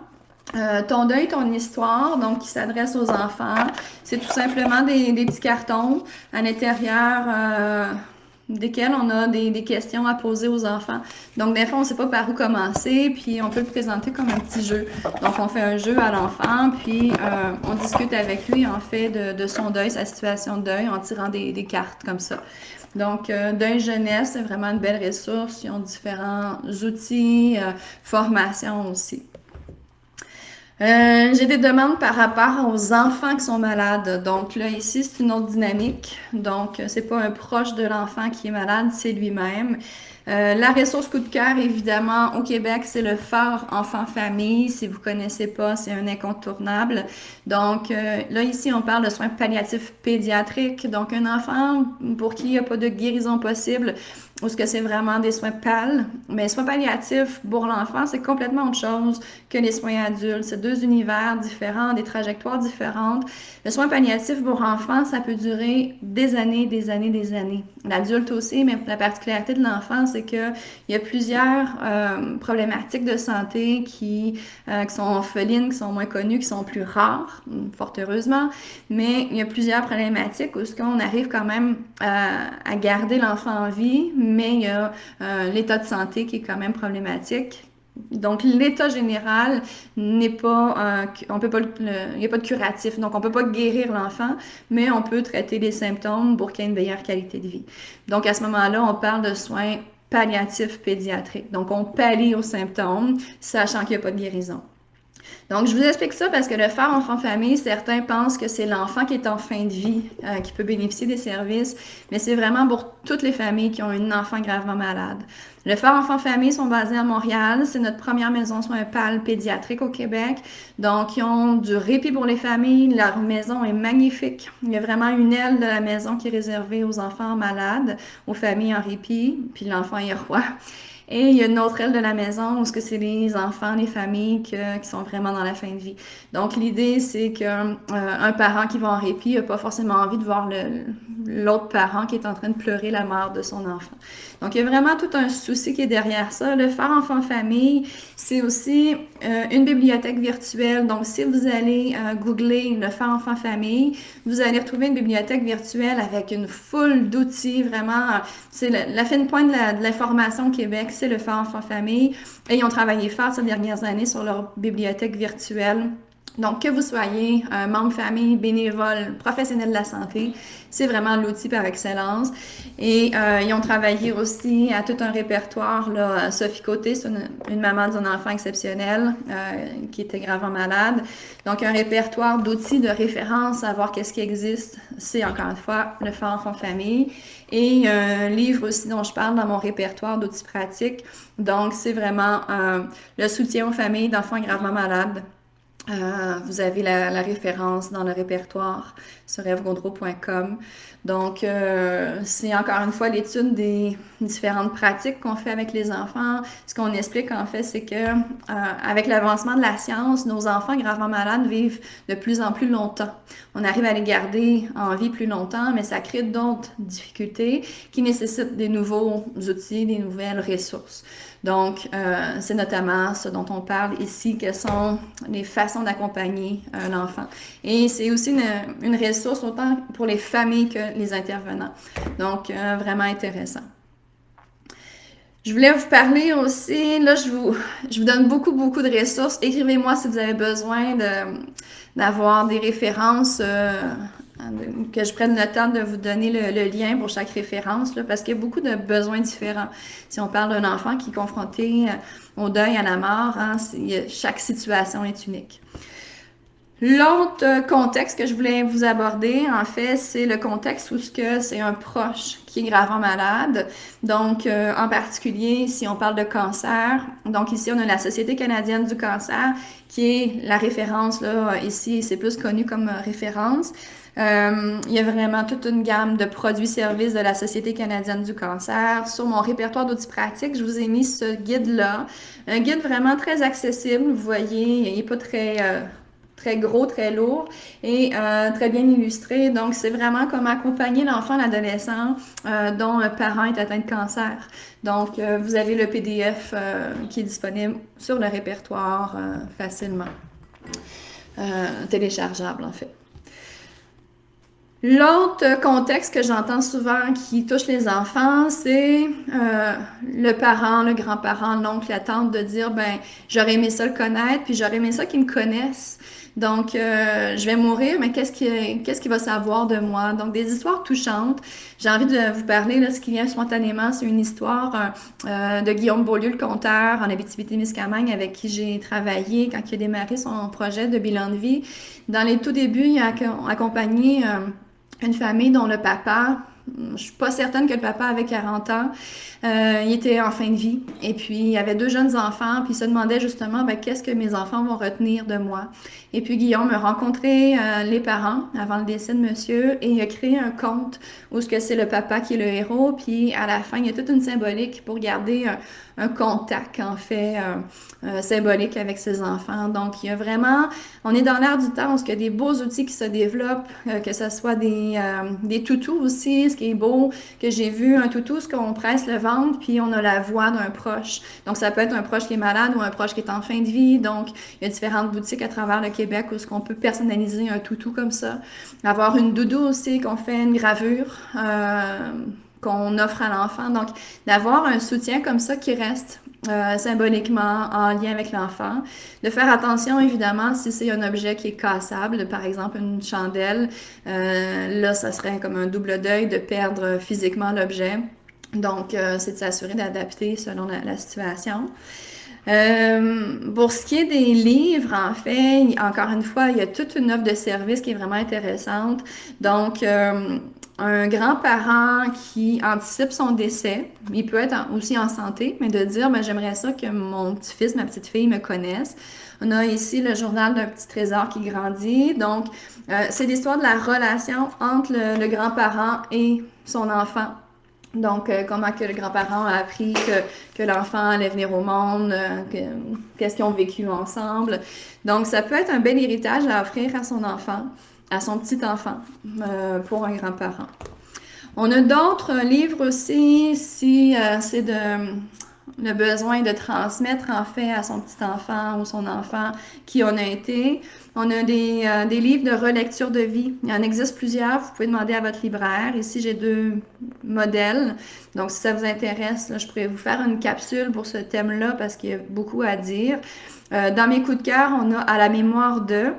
ton deuil, ton histoire, donc qui s'adresse aux enfants. C'est tout simplement des petits cartons à l'intérieur desquels on a des questions à poser aux enfants. Donc, des fois, on ne sait pas par où commencer, puis on peut le présenter comme un petit jeu. Donc, on fait un jeu à l'enfant, puis on discute avec lui, en fait, de son deuil, sa situation de deuil, en tirant des cartes comme ça. Donc, Deuil Jeunesse, c'est vraiment une belle ressource. Ils ont différents outils, formations aussi. J'ai des demandes par rapport aux enfants qui sont malades. Donc là, ici, c'est une autre dynamique. Donc, c'est pas un proche de l'enfant qui est malade, c'est lui-même. La ressource coup de cœur, évidemment, au Québec, c'est le Phare Enfant-Famille. Si vous connaissez pas, c'est un incontournable. Donc, là, ici, on parle de soins palliatifs pédiatriques. Donc, un enfant pour qui il n'y a pas de guérison possible, ou est-ce que c'est vraiment des soins PAL? Mais soins palliatifs pour l'enfant, c'est complètement autre chose que les soins adultes. C'est deux univers différents, des trajectoires différentes. Le soin palliatif pour enfants, ça peut durer des années, des années, des années. L'adulte aussi, mais la particularité de l'enfant, c'est qu'il y a plusieurs problématiques de santé qui sont orphelines, qui sont moins connues, qui sont plus rares, fort heureusement, mais il y a plusieurs problématiques où on arrive quand même à garder l'enfant en vie, mais il y a l'état de santé qui est quand même problématique. Donc, l'état général n'est pas, on peut pas, il n'y a pas de curatif, donc on peut pas guérir l'enfant, mais on peut traiter les symptômes pour qu'il y ait une meilleure qualité de vie. Donc, à ce moment-là, on parle de soins palliatifs pédiatriques. Donc, on pallie aux symptômes, sachant qu'il n'y a pas de guérison. Donc, je vous explique ça parce que le phare enfant-famille, certains pensent que c'est l'enfant qui est en fin de vie qui peut bénéficier des services, mais c'est vraiment pour toutes les familles qui ont un enfant gravement malade. Le phare enfant-famille sont basés à Montréal. C'est notre première maison soins PAL pédiatrique au Québec. Donc, ils ont du répit pour les familles. Leur maison est magnifique. Il y a vraiment une aile de la maison qui est réservée aux enfants malades, aux familles en répit, puis l'enfant est roi. Et il y a une autre aile de la maison où c'est les enfants, les familles qui sont vraiment dans la fin de vie. Donc, l'idée, c'est qu'un parent qui va en répit n'a pas forcément envie de voir l'autre parent qui est en train de pleurer la mort de son enfant. Donc, il y a vraiment tout un souci qui est derrière ça. Le phare enfant-famille, c'est aussi une bibliothèque virtuelle. Donc, si vous allez googler le phare enfant-famille, vous allez retrouver une bibliothèque virtuelle avec une foule d'outils. Vraiment, c'est la fine pointe de l'information au Québec, c'est le phare enfant-famille. Et ils ont travaillé fort ces dernières années sur leur bibliothèque virtuelle. Donc, que vous soyez un membre famille, bénévole, professionnel de la santé, c'est vraiment l'outil par excellence. Et ils ont travaillé aussi à tout un répertoire. Là, Sophie Côté, c'est une maman d'un enfant exceptionnel qui était gravement malade. Donc, un répertoire d'outils de référence, savoir qu'est-ce qui existe, c'est encore une fois le phare enfant-famille. Et un livre aussi dont je parle dans mon répertoire d'outils pratiques. Donc, c'est vraiment le soutien aux familles d'enfants gravement malades. Vous avez la référence dans le répertoire sur evgodreau.com. Donc, c'est encore une fois l'étude des différentes pratiques qu'on fait avec les enfants. Ce qu'on explique en fait, c'est que avec l'avancement de la science, nos enfants gravement malades vivent de plus en plus longtemps. On arrive à les garder en vie plus longtemps, mais ça crée d'autres difficultés qui nécessitent des nouveaux outils, des nouvelles ressources. Donc, c'est notamment ce dont on parle ici, quelles sont les façons d'accompagner l'enfant. Et c'est aussi une ressource autant pour les familles que les intervenants. Donc, vraiment intéressant. Je voulais vous parler aussi, là, je vous donne beaucoup de ressources. Écrivez-moi si vous avez besoin d'avoir des références, que je prenne le temps de vous donner le lien pour chaque référence, là, parce qu'il y a beaucoup de besoins différents. Si on parle d'un enfant qui est confronté au deuil, à la mort, hein, chaque situation est unique. L'autre contexte que je voulais vous aborder, en fait, c'est le contexte où c'est un proche qui est gravement malade. Donc, en particulier, si on parle de cancer, donc ici, on a la Société canadienne du cancer, qui est la référence, là, ici, c'est plus connu comme référence. Il y a vraiment toute une gamme de produits-services de la Société canadienne du cancer. Sur mon répertoire d'outils pratiques, je vous ai mis ce guide-là. Un guide vraiment très accessible, vous voyez, il n'est pas très gros, très lourd et très bien illustré. Donc, c'est vraiment comment accompagner l'enfant, l'adolescent dont un parent est atteint de cancer. Donc, vous avez le PDF qui est disponible sur le répertoire facilement. Téléchargeable, en fait. L'autre contexte que j'entends souvent qui touche les enfants, c'est le parent, le grand-parent, l'oncle, la tante de dire, ben, j'aurais aimé ça le connaître, puis j'aurais aimé ça qu'il me connaisse. Donc, je vais mourir, mais qu'est-ce qu'il va savoir de moi? Donc, des histoires touchantes. J'ai envie de vous parler, là, ce qui vient spontanément, c'est une histoire de Guillaume Beaulieu, le conteur, en Abitibi-Témiscamingue, avec qui j'ai travaillé quand il a démarré son projet de bilan de vie. Dans les tout débuts, il a accompagné une famille dont le papa Je suis pas certaine que le papa avait 40 ans. Il était en fin de vie. Et puis, il y avait deux jeunes enfants. Puis, il se demandait justement, ben, qu'est-ce que mes enfants vont retenir de moi. Et puis, Guillaume a rencontré les parents avant le décès de monsieur. Et il a créé un conte où ce que c'est le papa qui est le héros. Puis, à la fin, il y a toute une symbolique pour garder un contact, en fait, symbolique avec ses enfants. Donc, il y a vraiment, on est dans l'ère du temps où il y a des beaux outils qui se développent, que ce soit des toutous aussi, ce qui est beau, que j'ai vu, un toutou, ce qu'on presse le ventre, puis on a la voix d'un proche. Donc, ça peut être un proche qui est malade ou un proche qui est en fin de vie. Donc, il y a différentes boutiques à travers le Québec où ce qu'on peut personnaliser un toutou comme ça. Avoir une doudou aussi, qu'on fait une gravure. Qu'on offre à l'enfant. Donc, d'avoir un soutien comme ça qui reste symboliquement en lien avec l'enfant. De faire attention, évidemment, si c'est un objet qui est cassable, par exemple une chandelle, là, ça serait comme un double deuil de perdre physiquement l'objet. Donc, c'est de s'assurer d'adapter selon la situation. Pour ce qui est des livres, en fait, encore une fois, il y a toute une offre de service qui est vraiment intéressante. Donc, un grand-parent qui anticipe son décès, il peut être aussi en santé, mais de dire, ben, j'aimerais ça que mon petit-fils, ma petite-fille me connaissent. On a ici le journal d'un petit trésor qui grandit. Donc, c'est l'histoire de la relation entre le grand-parent et son enfant. Donc, comment que le grand-parent a appris que l'enfant allait venir au monde, qu'est-ce qu'ils ont vécu ensemble. Donc, ça peut être un bel héritage à offrir à son enfant, à son petit-enfant, pour un grand-parent. On a d'autres livres aussi, si c'est le besoin de transmettre en fait à son petit-enfant ou son enfant qui on a été. On a des livres de relecture de vie. Il y en existe plusieurs. Vous pouvez demander à votre libraire. Ici, j'ai deux modèles. Donc, si ça vous intéresse, là, je pourrais vous faire une capsule pour ce thème-là parce qu'il y a beaucoup à dire. Dans mes coups de cœur, on a À la mémoire de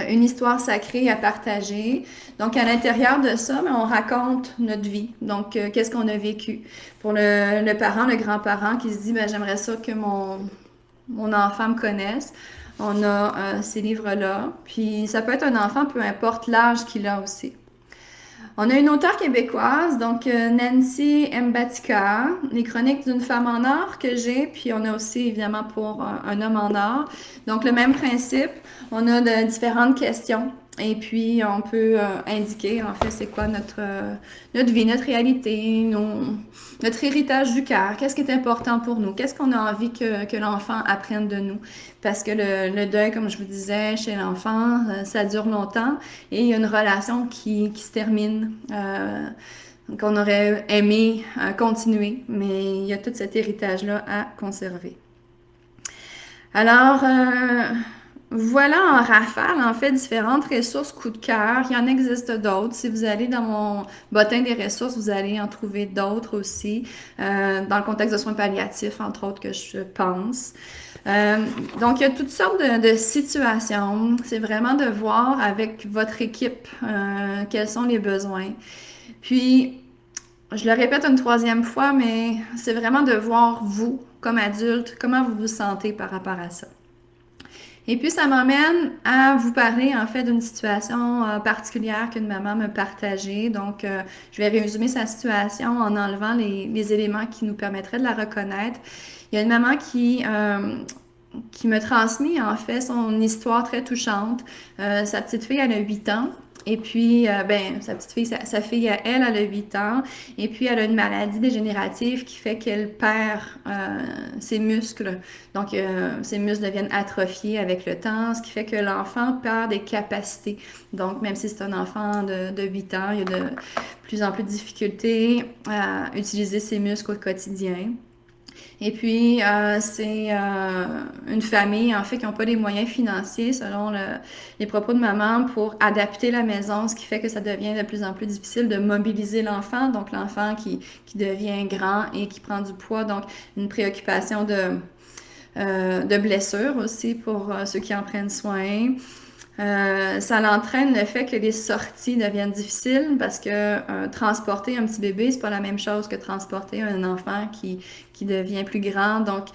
une histoire sacrée à partager. Donc, à l'intérieur de ça, on raconte notre vie. Donc, qu'est-ce qu'on a vécu. Pour le parent, le grand-parent qui se dit, ben, j'aimerais ça que mon enfant me connaisse. On a ces livres-là. Puis, ça peut être un enfant, peu importe l'âge qu'il a aussi. On a une auteure québécoise, donc Nancy Mbatika, Les chroniques d'une femme en or que j'ai, puis on a aussi évidemment pour un homme en or. Donc le même principe, on a de différentes questions et puis on peut indiquer en fait c'est quoi notre vie, notre réalité, notre héritage du cœur, qu'est-ce qui est important pour nous, qu'est-ce qu'on a envie que l'enfant apprenne de nous. Parce que le deuil, comme je vous disais, chez l'enfant, ça dure longtemps et il y a une relation qui se termine, qu'on aurait aimé continuer, mais il y a tout cet héritage-là à conserver. Alors, voilà en rafale, en fait, différentes ressources coup de cœur. Il y en existe d'autres. Si vous allez dans mon bottin des ressources, vous allez en trouver d'autres aussi, dans le contexte de soins palliatifs, entre autres, que je pense. Donc, il y a toutes sortes de situations. C'est vraiment de voir avec votre équipe quels sont les besoins. Puis, je le répète une troisième fois, mais c'est vraiment de voir vous, comme adulte, comment vous vous sentez par rapport à ça. Et puis, ça m'emmène à vous parler en fait d'une situation particulière qu'une maman me partageait. Donc, je vais résumer sa situation en enlevant les éléments qui nous permettraient de la reconnaître. Il y a une maman qui me transmet en fait son histoire très touchante. Sa petite fille, elle a 8 ans. Et puis, sa petite fille, sa fille, elle a 8 ans. Et puis, elle a une maladie dégénérative qui fait qu'elle perd ses muscles. Donc, ses muscles deviennent atrophiés avec le temps, ce qui fait que l'enfant perd des capacités. Donc, même si c'est un enfant de 8 ans, il y a de plus en plus de difficultés à utiliser ses muscles au quotidien. Et puis, c'est une famille, en fait, qui n'ont pas les moyens financiers, selon les propos de maman, pour adapter la maison, ce qui fait que ça devient de plus en plus difficile de mobiliser l'enfant. Donc, l'enfant qui devient grand et qui prend du poids. Donc, une préoccupation de blessures aussi pour ceux qui en prennent soin. Ça l'entraîne le fait que les sorties deviennent difficiles parce que transporter un petit bébé, c'est pas la même chose que transporter un enfant qui devient plus grand. Donc,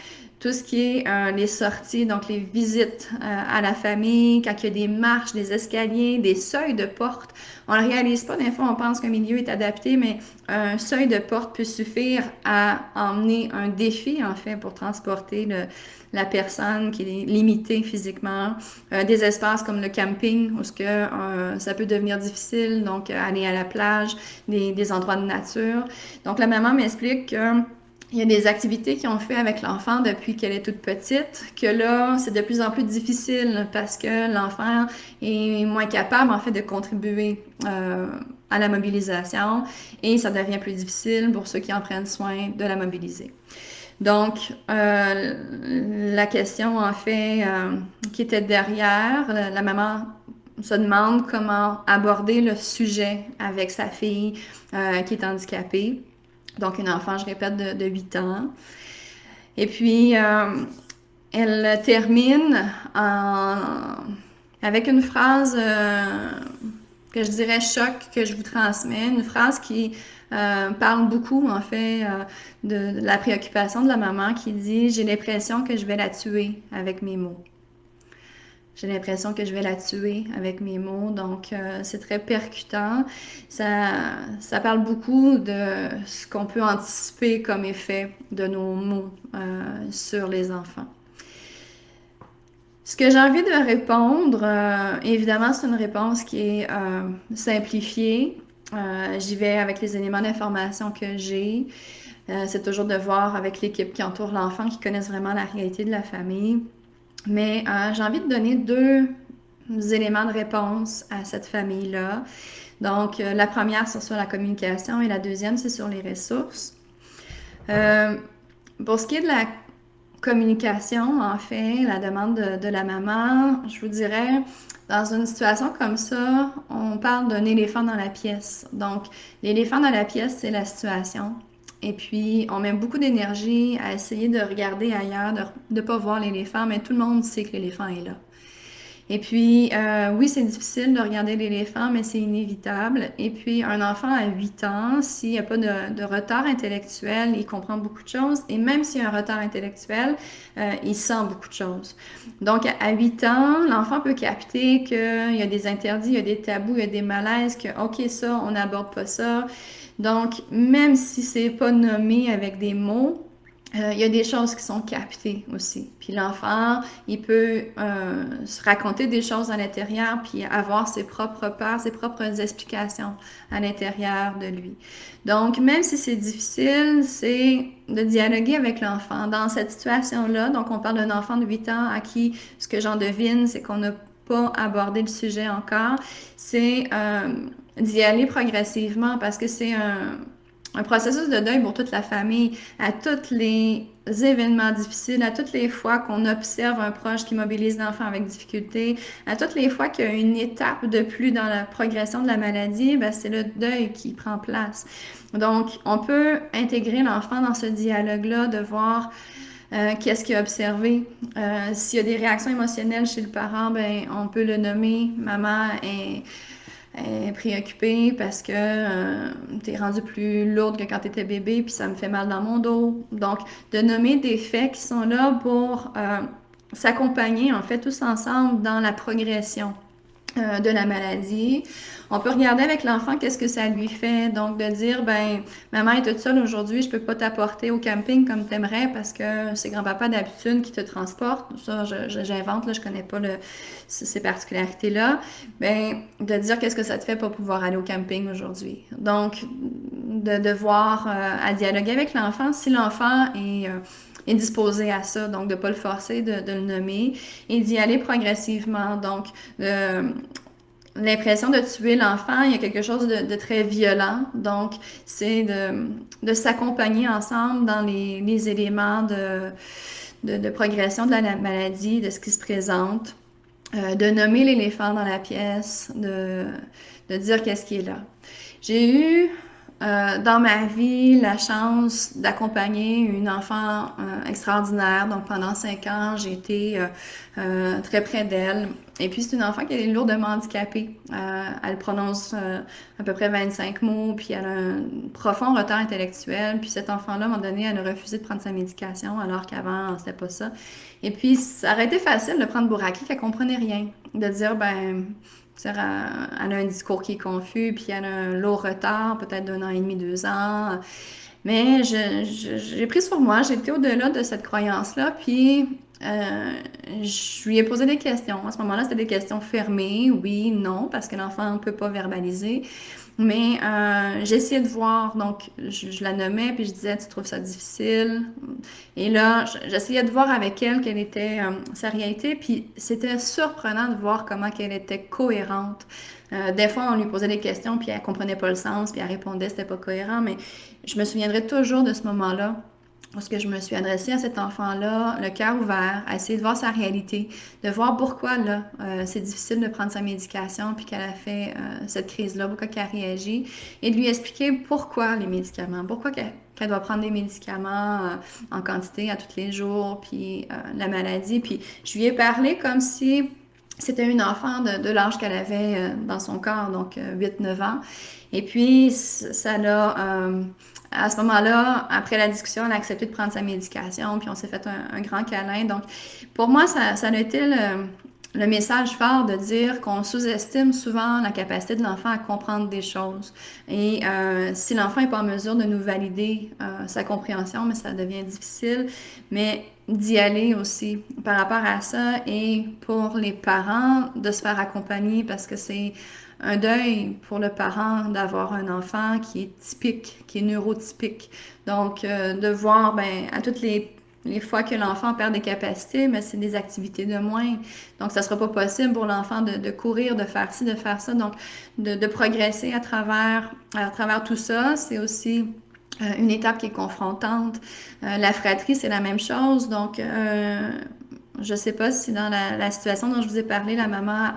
tout ce qui est les sorties, donc les visites à la famille, quand il y a des marches, des escaliers, des seuils de porte. On ne le réalise pas, des fois on pense qu'un milieu est adapté, mais un seuil de porte peut suffire à emmener un défi, en fait, pour transporter la personne qui est limitée physiquement. Des espaces comme le camping, où ça peut devenir difficile, donc aller à la plage, des endroits de nature. Donc la maman m'explique que il y a des activités qu'ils ont fait avec l'enfant depuis qu'elle est toute petite, que là, c'est de plus en plus difficile parce que l'enfant est moins capable, en fait, de contribuer à la mobilisation et ça devient plus difficile pour ceux qui en prennent soin de la mobiliser. Donc, la question, en fait, qui était derrière, la maman se demande comment aborder le sujet avec sa fille qui est handicapée. Donc, une enfant, je répète, de 8 ans. Et puis, elle termine avec une phrase que je dirais choc, que je vous transmets, une phrase qui parle beaucoup, en fait, de la préoccupation de la maman qui dit « J'ai l'impression que je vais la tuer avec mes mots ». J'ai l'impression que je vais la tuer avec mes mots, donc c'est très percutant. Ça parle beaucoup de ce qu'on peut anticiper comme effet de nos mots sur les enfants. Ce que j'ai envie de répondre, évidemment, c'est une réponse qui est simplifiée. J'y vais avec les éléments d'information que j'ai. C'est toujours de voir avec l'équipe qui entoure l'enfant, qui connaissent vraiment la réalité de la famille. Mais j'ai envie de donner deux éléments de réponse à cette famille-là. Donc, la première, c'est sur la communication et la deuxième, c'est sur les ressources. Pour ce qui est de la communication, en fait, la demande de la maman, je vous dirais, dans une situation comme ça, on parle d'un éléphant dans la pièce. Donc, l'éléphant dans la pièce, c'est la situation. Et puis, on met beaucoup d'énergie à essayer de regarder ailleurs, de ne pas voir l'éléphant, mais tout le monde sait que l'éléphant est là. Et puis, oui, c'est difficile de regarder l'éléphant, mais c'est inévitable. Et puis, un enfant à 8 ans, s'il n'y a pas de retard intellectuel, il comprend beaucoup de choses. Et même s'il y a un retard intellectuel, il sent beaucoup de choses. Donc, à 8 ans, l'enfant peut capter qu'il y a des interdits, il y a des tabous, il y a des malaises, que, OK, ça, on n'aborde pas ça. Donc, même si c'est pas nommé avec des mots, il y a des choses qui sont captées aussi. Puis l'enfant, il peut se raconter des choses à l'intérieur, puis avoir ses propres peurs, ses propres explications à l'intérieur de lui. Donc, même si c'est difficile, c'est de dialoguer avec l'enfant. Dans cette situation-là, donc on parle d'un enfant de 8 ans à qui, ce que j'en devine, c'est qu'on n'a pas abordé le sujet encore, c'est d'y aller progressivement parce que c'est un processus de deuil pour toute la famille, à tous les événements difficiles, à toutes les fois qu'on observe un proche qui mobilise l'enfant avec difficulté, à toutes les fois qu'il y a une étape de plus dans la progression de la maladie, ben c'est le deuil qui prend place. Donc, on peut intégrer l'enfant dans ce dialogue-là, de voir qu'est-ce qu'il a observé. S'il y a des réactions émotionnelles chez le parent, ben on peut le nommer. Maman est préoccupée parce que t'es rendue plus lourde que quand t'étais bébé, puis ça me fait mal dans mon dos. Donc, de nommer des faits qui sont là pour s'accompagner, en fait, tous ensemble dans la progression de la maladie. On peut regarder avec l'enfant qu'est-ce que ça lui fait. Donc, de dire, ben, maman est toute seule aujourd'hui, je peux pas t'apporter au camping comme t'aimerais parce que c'est grand-papa d'habitude qui te transporte. Ça, j'invente, là, je connais pas ces particularités-là. Ben, de dire qu'est-ce que ça te fait pas pouvoir aller au camping aujourd'hui. Donc, de voir à dialoguer avec l'enfant si l'enfant est disposé à ça, donc de ne pas le forcer, de le nommer et d'y aller progressivement. Donc, l'impression de tuer l'enfant, il y a quelque chose de très violent. Donc, c'est de s'accompagner ensemble dans les éléments de progression de la maladie, de ce qui se présente, de nommer l'éléphant dans la pièce, de dire qu'est-ce qui est là. J'ai eu dans ma vie la chance d'accompagner une enfant extraordinaire. Donc pendant 5 ans, j'ai été très près d'elle. Et puis, c'est une enfant qui est lourdement handicapée. Elle prononce à peu près 25 mots, puis elle a un profond retard intellectuel. Puis cet enfant-là, à un moment donné, elle a refusé de prendre sa médication, alors qu'avant, c'était pas ça. Et puis, ça aurait été facile de prendre Bouraki, qu'elle comprenait rien. De dire, ben, elle a un discours qui est confus, puis elle a un lourd retard, peut-être d'un an et demi, 2 ans. Mais j'ai pris sur moi, j'ai été au-delà de cette croyance-là, puis je lui ai posé des questions. À ce moment-là, c'était des questions fermées, oui, non, parce que l'enfant ne peut pas verbaliser. Mais j'essayais de voir, donc je la nommais, puis je disais, tu trouves ça difficile? Et là, j'essayais de voir avec elle quelle était sa réalité, puis c'était surprenant de voir comment qu'elle était cohérente. Des fois, on lui posait des questions, puis elle comprenait pas le sens, puis elle répondait, c'était pas cohérent, mais je me souviendrai toujours de ce moment-là. Parce que je me suis adressée à cet enfant-là, le cœur ouvert, à essayer de voir sa réalité, de voir pourquoi là, c'est difficile de prendre sa médication, puis qu'elle a fait cette crise-là, pourquoi qu'elle a réagi, et de lui expliquer pourquoi les médicaments, pourquoi qu'elle doit prendre des médicaments en quantité à tous les jours, puis la maladie. Puis je lui ai parlé comme si c'était une enfant de l'âge qu'elle avait dans son corps, donc 8-9 ans. Et puis, ça l'a... à ce moment-là, après la discussion, elle a accepté de prendre sa médication, puis on s'est fait un grand câlin. Donc, pour moi, ça a été le message fort de dire qu'on sous-estime souvent la capacité de l'enfant à comprendre des choses. Et si l'enfant n'est pas en mesure de nous valider sa compréhension, mais ça devient difficile, mais d'y aller aussi par rapport à ça et pour les parents de se faire accompagner parce que c'est un deuil pour le parent d'avoir un enfant qui est typique, qui est neurotypique. Donc, de voir, ben, à toutes les fois que l'enfant perd des capacités, mais c'est des activités de moins. Donc, ça ne sera pas possible pour l'enfant de courir, de faire ci, de faire ça. Donc, de progresser à travers tout ça, c'est aussi une étape qui est confrontante. La fratrie, c'est la même chose. Donc, je ne sais pas si dans la situation dont je vous ai parlé, la maman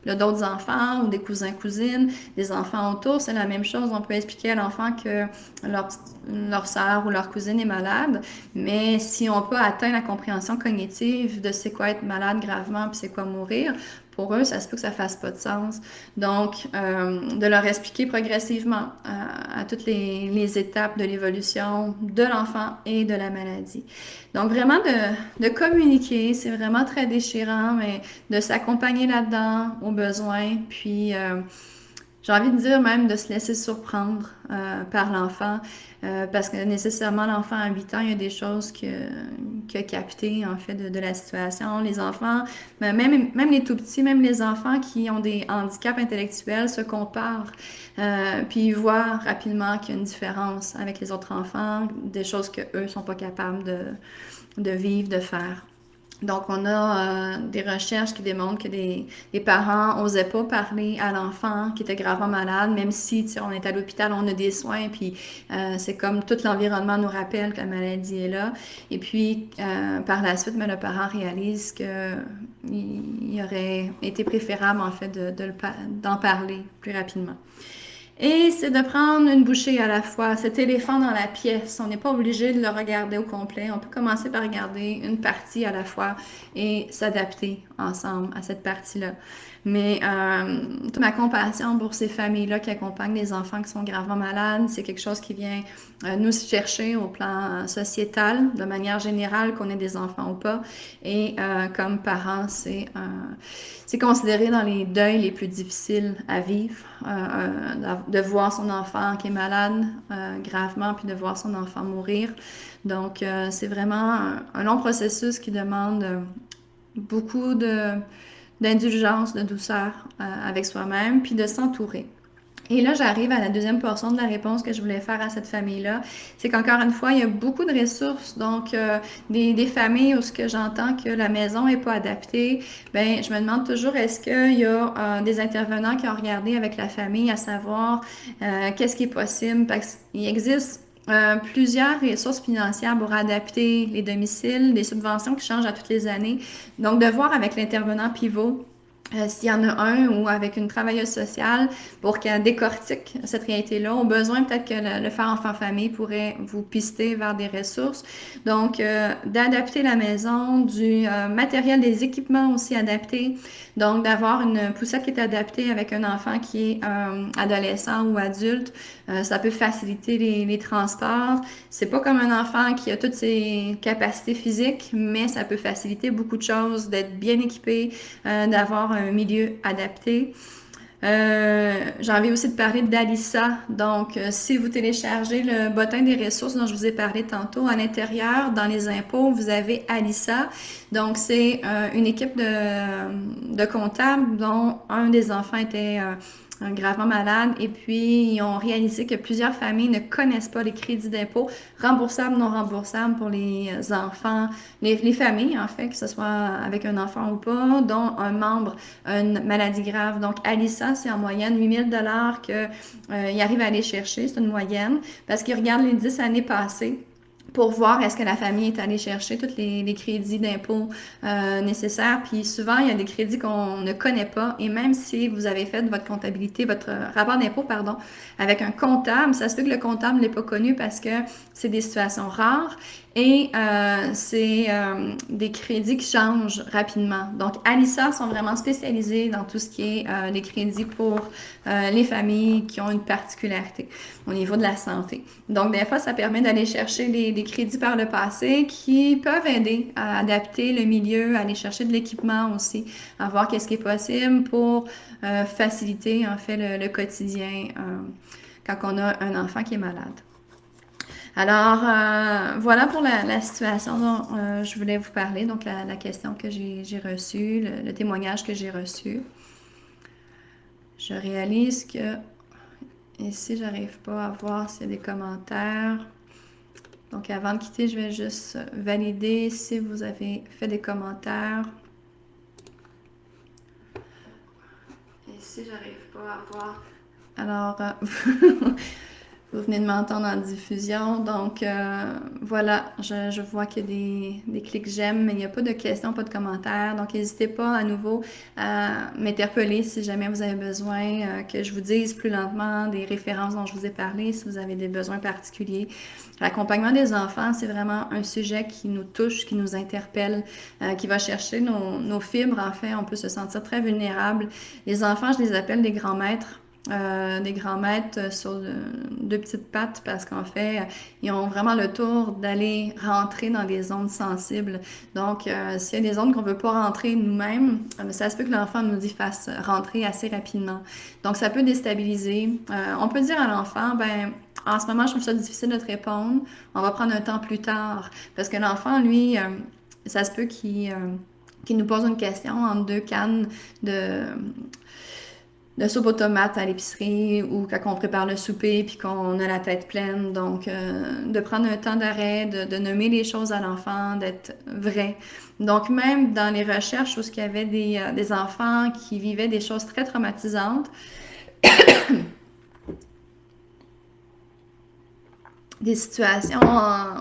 a d'autres enfants ou des cousins, cousines, des enfants autour, c'est la même chose. On peut expliquer à l'enfant que leur sœur ou leur cousine est malade, mais si on peut atteindre la compréhension cognitive de c'est quoi être malade gravement puis c'est quoi mourir, pour eux, ça se peut que ça fasse pas de sens. Donc, de leur expliquer progressivement à toutes les étapes de l'évolution de l'enfant et de la maladie. Donc, vraiment de communiquer, c'est vraiment très déchirant, mais de s'accompagner là-dedans aux besoins, puis j'ai envie de dire même de se laisser surprendre par l'enfant, parce que nécessairement l'enfant à 8 ans, il y a des choses qu'il a captées en fait de la situation. Les enfants, même les tout petits, même les enfants qui ont des handicaps intellectuels se comparent, puis ils voient rapidement qu'il y a une différence avec les autres enfants, des choses qu'eux ne sont pas capables de vivre, de faire. Donc, on a des recherches qui démontrent que des parents n'osaient pas parler à l'enfant qui était gravement malade, même si on est à l'hôpital, on a des soins, puis c'est comme tout l'environnement nous rappelle que la maladie est là. Et puis, par la suite, mais le parent réalise qu'il aurait été préférable, en fait, d'en parler plus rapidement. Et c'est de prendre une bouchée à la fois. Cet éléphant dans la pièce, on n'est pas obligé de le regarder au complet. On peut commencer par regarder une partie à la fois et s'adapter ensemble à cette partie-là. Mais toute ma compassion pour ces familles-là qui accompagnent les enfants qui sont gravement malades, c'est quelque chose qui vient nous chercher au plan sociétal, de manière générale, qu'on ait des enfants ou pas. Et comme parents, c'est considéré dans les deuils les plus difficiles à vivre, de voir son enfant qui est malade gravement, puis de voir son enfant mourir. Donc, c'est vraiment un long processus qui demande beaucoup d'indulgence, de douceur avec soi-même, puis de s'entourer. Et là, j'arrive à la deuxième portion de la réponse que je voulais faire à cette famille-là. C'est qu'encore une fois, il y a beaucoup de ressources. Donc, des familles où ce que j'entends que la maison n'est pas adaptée, ben, je me demande toujours est-ce qu'il y a des intervenants qui ont regardé avec la famille à savoir qu'est-ce qui est possible. Parce qu'il existe plusieurs ressources financières pour adapter les domiciles, des subventions qui changent à toutes les années. Donc, de voir avec l'intervenant pivot s'il y en a un ou avec une travailleuse sociale pour qu'elle décortique cette réalité-là. Au besoin, peut-être que le faire enfant-famille pourrait vous pister vers des ressources. Donc, d'adapter la maison, du matériel, des équipements aussi adaptés. Donc, d'avoir une poussette qui est adaptée avec un enfant qui est adolescent ou adulte. Ça peut faciliter les transports. C'est pas comme un enfant qui a toutes ses capacités physiques, mais ça peut faciliter beaucoup de choses, d'être bien équipé, d'avoir un milieu adapté. J'ai envie aussi de parler d'Alissa. Donc, si vous téléchargez le bottin des ressources dont je vous ai parlé tantôt, à l'intérieur, dans les impôts, vous avez Alissa. Donc, c'est une équipe de comptables dont un des enfants était gravement malade et puis ils ont réalisé que plusieurs familles ne connaissent pas les crédits d'impôt remboursables, non remboursables pour les enfants, les familles en fait, que ce soit avec un enfant ou pas, dont un membre a une maladie grave. Donc, Alissa, c'est en moyenne 8 000 $ qu'il arrive à aller chercher, c'est une moyenne, parce qu'ils regardent les 10 années passées pour voir est-ce que la famille est allée chercher tous les crédits d'impôt nécessaires. Puis souvent, il y a des crédits qu'on ne connaît pas. Et même si vous avez fait votre comptabilité, votre rapport d'impôt, pardon, avec un comptable, ça se peut que le comptable ne l'ait pas connu parce que c'est des situations rares et c'est des crédits qui changent rapidement. Donc, Alissa sont vraiment spécialisés dans tout ce qui est les crédits pour les familles qui ont une particularité au niveau de la santé. Donc, des fois, ça permet d'aller chercher des crédits par le passé qui peuvent aider à adapter le milieu, à aller chercher de l'équipement aussi, à voir qu'est-ce qui est possible pour faciliter en fait le quotidien quand on a un enfant qui est malade. Alors, voilà pour la situation dont je voulais vous parler, donc la question que j'ai reçue, le témoignage que j'ai reçu. Je réalise que ici, j'arrive pas à voir s'il y a des commentaires. Donc, avant de quitter, je vais juste valider si vous avez fait des commentaires. Ici, j'arrive pas à voir. Alors, vous venez de m'entendre en diffusion. Donc, voilà, je vois qu'il y a des clics j'aime, mais il n'y a pas de questions, pas de commentaires. Donc, n'hésitez pas à nouveau à m'interpeller si jamais vous avez besoin que je vous dise plus lentement des références dont je vous ai parlé, si vous avez des besoins particuliers. L'accompagnement des enfants, c'est vraiment un sujet qui nous touche, qui nous interpelle, qui va chercher nos fibres. En fait, on peut se sentir très vulnérable. Les enfants, je les appelle des grands maîtres. Des grands maîtres sur deux petites pattes parce qu'en fait, ils ont vraiment le tour d'aller rentrer dans des zones sensibles. Donc, s'il y a des zones qu'on ne veut pas rentrer nous-mêmes, ça se peut que l'enfant nous y fasse rentrer assez rapidement. Donc, ça peut déstabiliser. On peut dire à l'enfant, ben, en ce moment, je trouve ça difficile de te répondre. On va prendre un temps plus tard. Parce que l'enfant, lui, ça se peut qu'il nous pose une question entre deux cannes de soupe aux tomates à l'épicerie ou quand on prépare le souper puis qu'on a la tête pleine. Donc, de prendre un temps d'arrêt, de nommer les choses à l'enfant, d'être vrai. Donc, même dans les recherches où il y avait des enfants qui vivaient des choses très traumatisantes, des situations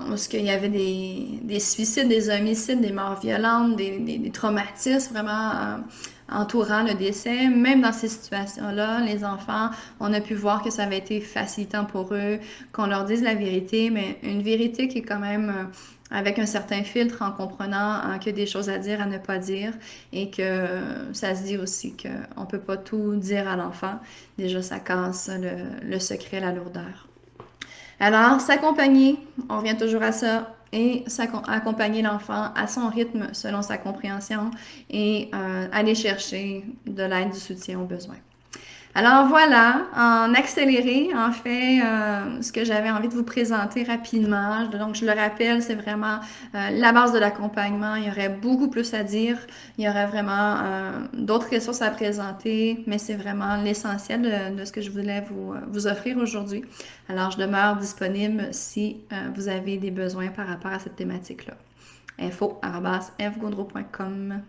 où il y avait des suicides, des homicides, des morts violentes, des traumatismes vraiment entourant le décès. Même dans ces situations-là, les enfants, on a pu voir que ça avait été facilitant pour eux, qu'on leur dise la vérité, mais une vérité qui est quand même avec un certain filtre en comprenant qu'il y a des choses à dire, à ne pas dire, et que ça se dit aussi qu'on ne peut pas tout dire à l'enfant. Déjà, ça casse le secret, la lourdeur. Alors, s'accompagner, on revient toujours à ça, et accompagner l'enfant à son rythme selon sa compréhension et aller chercher de l'aide, du soutien aux besoins. Alors voilà, en accéléré, en fait, ce que j'avais envie de vous présenter rapidement. Donc, je le rappelle, c'est vraiment la base de l'accompagnement. Il y aurait beaucoup plus à dire. Il y aurait vraiment d'autres ressources à présenter, mais c'est vraiment l'essentiel de ce que je voulais vous offrir aujourd'hui. Alors, je demeure disponible si vous avez des besoins par rapport à cette thématique-là. info@fgaudreau.com